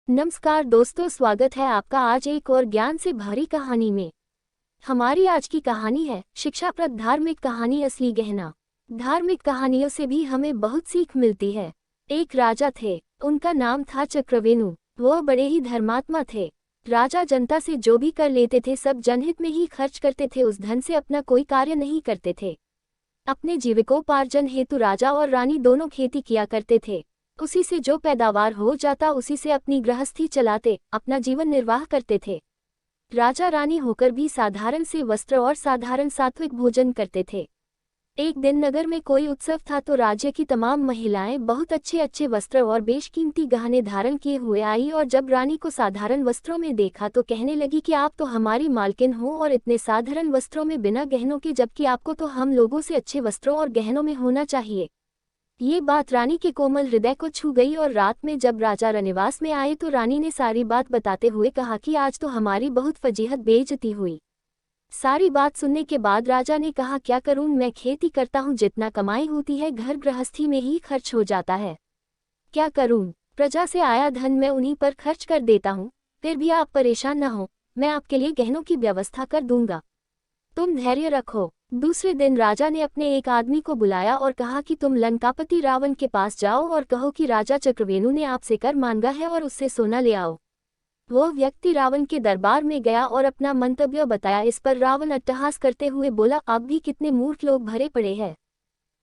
नमस्कार दोस्तों, स्वागत है आपका आज एक और ज्ञान से भरी कहानी में। हमारी आज की कहानी है शिक्षाप्रद धार्मिक कहानी असली गहना। धार्मिक कहानियों से भी हमें बहुत सीख मिलती है। एक राजा थे, उनका नाम था चक्रवेणु। वह बड़े ही धर्मात्मा थे। राजा जनता से जो भी कर लेते थे सब जनहित में ही खर्च करते थे। उस धन से अपना कोई कार्य नहीं करते थे। अपने जीविकोपार्जन हेतु राजा और रानी दोनों खेती किया करते थे। उसी से जो पैदावार हो जाता उसी से अपनी गृहस्थी चलाते, अपना जीवन निर्वाह करते थे। राजा रानी होकर भी साधारण से वस्त्र और साधारण सात्विक भोजन करते थे। एक दिन नगर में कोई उत्सव था तो राज्य की तमाम महिलाएं बहुत अच्छे अच्छे वस्त्र और बेशकीमती गहने धारण किए हुए आई और जब रानी को साधारण वस्त्रों में देखा तो कहने लगी कि आप तो हमारी मालकिन हो और इतने साधारण वस्त्रों में बिना गहनों के, जबकि आपको तो हम लोगों से अच्छे वस्त्रों और गहनों में होना चाहिए। ये बात रानी के कोमल हृदय को छू गई और रात में जब राजा रनिवास में आए तो रानी ने सारी बात बताते हुए कहा कि आज तो हमारी बहुत फजीहत बेइज्जती हुई। सारी बात सुनने के बाद राजा ने कहा, क्या करूं, मैं खेती करता हूं, जितना कमाई होती है घर गृहस्थी में ही खर्च हो जाता है। क्या करूं, प्रजा से आया धन मैं उन्हीं पर खर्च कर देता हूं। फिर भी आप परेशान न हो, मैं आपके लिए गहनों की व्यवस्था कर दूंगा, तुम धैर्य रखो। दूसरे दिन राजा ने अपने एक आदमी को बुलाया और कहा कि तुम लंकापति रावण के पास जाओ और कहो कि राजा चक्रवेणु ने आपसे कर मांगा है और उससे सोना ले आओ। वह व्यक्ति रावण के दरबार में गया और अपना मंतव्य बताया। इस पर रावण अट्टहास करते हुए बोला, अब भी कितने मूर्ख लोग भरे पड़े हैं।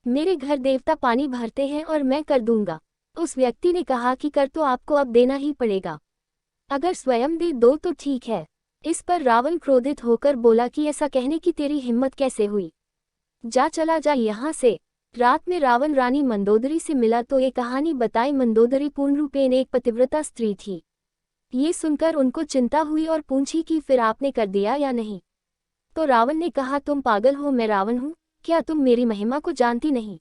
मेरे घर देवता पानी भरते हैं और मैं कर दूंगा। उस व्यक्ति ने कहा कि कर तो आपको अब देना ही पड़ेगा, अगर स्वयं दे दो तो ठीक है। इस पर रावण क्रोधित होकर बोला कि ऐसा कहने की तेरी हिम्मत कैसे हुई, जा चला जा यहाँ से। रात में रावण रानी मंदोदरी से मिला तो ये कहानी बताई। मंदोदरी पूर्ण रूपेण एक पतिव्रता स्त्री थी। ये सुनकर उनको चिंता हुई और पूछी कि फिर आपने कर दिया या नहीं। तो रावण ने कहा, तुम पागल हो, मैं रावण हूँ, क्या तुम मेरी महिमा को जानती नहीं?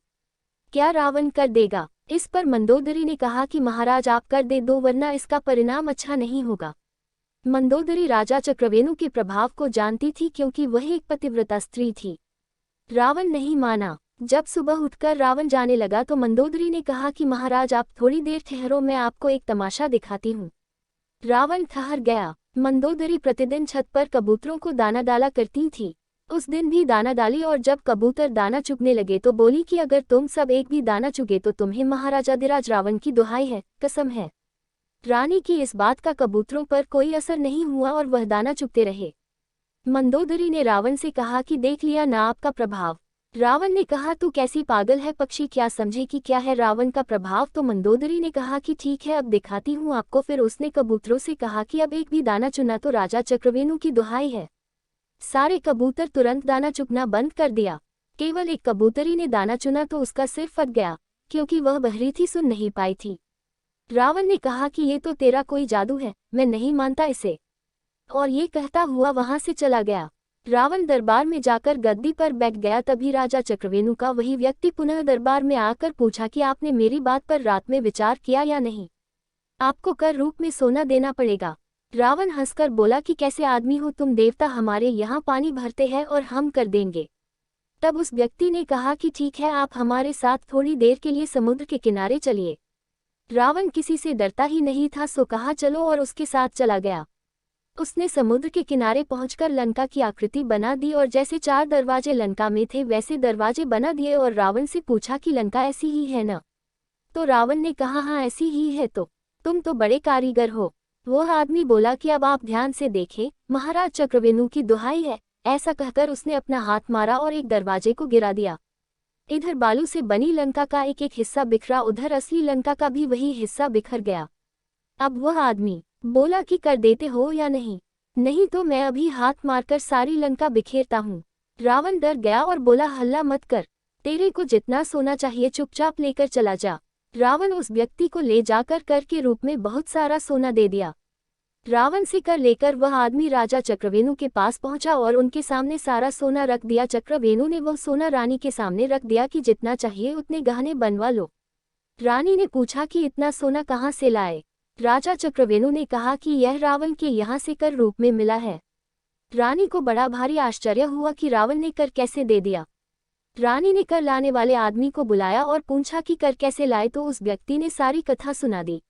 क्या रावण कर देगा? इस पर मंदोदरी ने कहा कि महाराज आप कर दे दो, वरना इसका परिणाम अच्छा नहीं होगा। मंदोदरी राजा चक्रवेणु के प्रभाव को जानती थी क्योंकि वह एक पतिव्रता स्त्री थी। रावण नहीं माना। जब सुबह उठकर रावण जाने लगा तो मंदोदरी ने कहा कि महाराज आप थोड़ी देर ठहरो, मैं आपको एक तमाशा दिखाती हूँ। रावण ठहर गया। मंदोदरी प्रतिदिन छत पर कबूतरों को दाना डाला करती थी। उस दिन भी दाना डाली और जब कबूतर दाना चुगने लगे तो बोली कि अगर तुम सब एक भी दाना चुगे तो तुम्हें महाराजाधिराज रावण की दुहाई है, कसम है। रानी की इस बात का कबूतरों पर कोई असर नहीं हुआ और वह दाना चुगते रहे। मंदोदरी ने रावण से कहा कि देख लिया ना आपका प्रभाव। रावण ने कहा, तू कैसी पागल है पक्षी, क्या समझे कि क्या है रावण का प्रभाव? तो मंदोदरी ने कहा कि ठीक है, अब दिखाती हूँ आपको। फिर उसने कबूतरों से कहा कि अब एक भी दाना चुना तो राजा चक्रवेणु की दुहाई है। सारे कबूतर तुरंत दाना चुगना बंद कर दिया। केवल एक कबूतरी ने दाना चुना तो उसका सिर फट गया, क्योंकि वह बहरी थी, सुन नहीं पाई थी। रावण ने कहा कि ये तो तेरा कोई जादू है, मैं नहीं मानता इसे, और ये कहता हुआ वहां से चला गया। रावण दरबार में जाकर गद्दी पर बैठ गया। तभी राजा चक्रवेणु का वही व्यक्ति पुनः दरबार में आकर पूछा कि आपने मेरी बात पर रात में विचार किया या नहीं? आपको कर रूप में सोना देना पड़ेगा। रावण हंसकर बोला कि कैसे आदमी हो तुम, देवता हमारे यहाँ पानी भरते हैं और हम कर देंगे। तब उस व्यक्ति ने कहा कि ठीक है, आप हमारे साथ थोड़ी देर के लिए समुद्र के किनारे चलिए। रावण किसी से डरता ही नहीं था, सो कहा चलो, और उसके साथ चला गया। उसने समुद्र के किनारे पहुंचकर लंका की आकृति बना दी और जैसे 4 दरवाजे लंका में थे वैसे दरवाजे बना दिए और रावण से पूछा कि लंका ऐसी ही है ना? तो रावण ने कहा, हाँ ऐसी ही है, तो तुम तो बड़े कारीगर हो। वह आदमी बोला कि अब आप ध्यान से देखें, महाराज चक्रवेणु की दुहाई है। ऐसा कहकर उसने अपना हाथ मारा और एक दरवाजे को गिरा दिया। इधर बालू से बनी लंका का एक एक हिस्सा बिखरा, उधर असली लंका का भी वही हिस्सा बिखर गया। अब वह आदमी बोला कि कर देते हो या नहीं? नहीं तो मैं अभी हाथ मारकर सारी लंका बिखेरता हूँ। रावण डर गया और बोला, हल्ला मत कर, तेरे को जितना सोना चाहिए चुपचाप लेकर चला जा। रावण उस व्यक्ति को ले जाकर कर के रूप में बहुत सारा सोना दे दिया। रावण से कर लेकर वह आदमी राजा चक्रवेणु के पास पहुंचा और उनके सामने सारा सोना रख दिया। चक्रवेणु ने वह सोना रानी के सामने रख दिया कि जितना चाहिए उतने गहने बनवा लो। रानी ने पूछा कि इतना सोना कहाँ से लाए? राजा चक्रवेणु ने कहा कि यह रावण के यहाँ से कर रूप में मिला है। रानी को बड़ा भारी आश्चर्य हुआ कि रावण ने कर कैसे दे दिया। रानी ने कर लाने वाले आदमी को बुलाया और पूछा कि कर कैसे लाए, तो उस व्यक्ति ने सारी कथा सुना दी।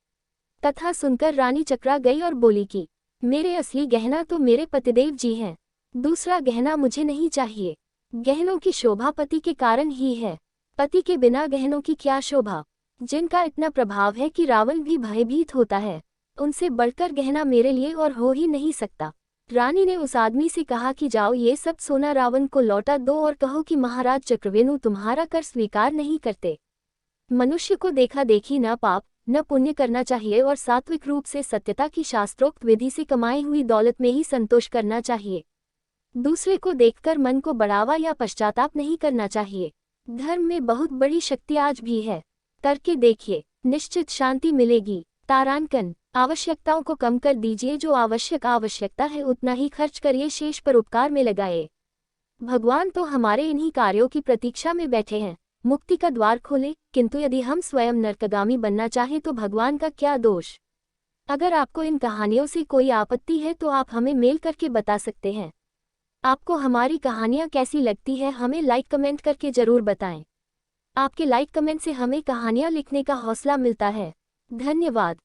कथा सुनकर रानी चकरा गई और बोली कि मेरे असली गहना तो मेरे पतिदेव जी हैं, दूसरा गहना मुझे नहीं चाहिए। गहनों की शोभा पति के कारण ही है, पति के बिना गहनों की क्या शोभा। जिनका इतना प्रभाव है कि रावण भी भयभीत होता है, उनसे बढ़कर गहना मेरे लिए और हो ही नहीं सकता। रानी ने उस आदमी से कहा कि जाओ ये सब सोना रावण को लौटा दो और कहो कि महाराज चक्रवेणु तुम्हारा कर स्वीकार नहीं करते। मनुष्य को देखा देखी न पाप न पुण्य करना चाहिए और सात्विक रूप से सत्यता की शास्त्रोक्त विधि से कमाई हुई दौलत में ही संतोष करना चाहिए। दूसरे को देखकर मन को बढ़ावा या पश्चाताप नहीं करना चाहिए। धर्म में बहुत बड़ी शक्ति आज भी है, करके देखिए, निश्चित शांति मिलेगी। तारांकन, आवश्यकताओं को कम कर दीजिए, जो आवश्यकता है उतना ही खर्च करिए, शेष पर उपकार में लगाए। भगवान तो हमारे इन्हीं कार्यों की प्रतीक्षा में बैठे हैं, मुक्ति का द्वार खोले। किंतु यदि हम स्वयं नरकगामी बनना चाहें तो भगवान का क्या दोष। अगर आपको इन कहानियों से कोई आपत्ति है तो आप हमें मेल करके बता सकते हैं। आपको हमारी कहानियाँ कैसी लगती है हमें लाइक कमेंट करके जरूर बताएं। आपके लाइक कमेंट से हमें कहानियाँ लिखने का हौसला मिलता है। धन्यवाद।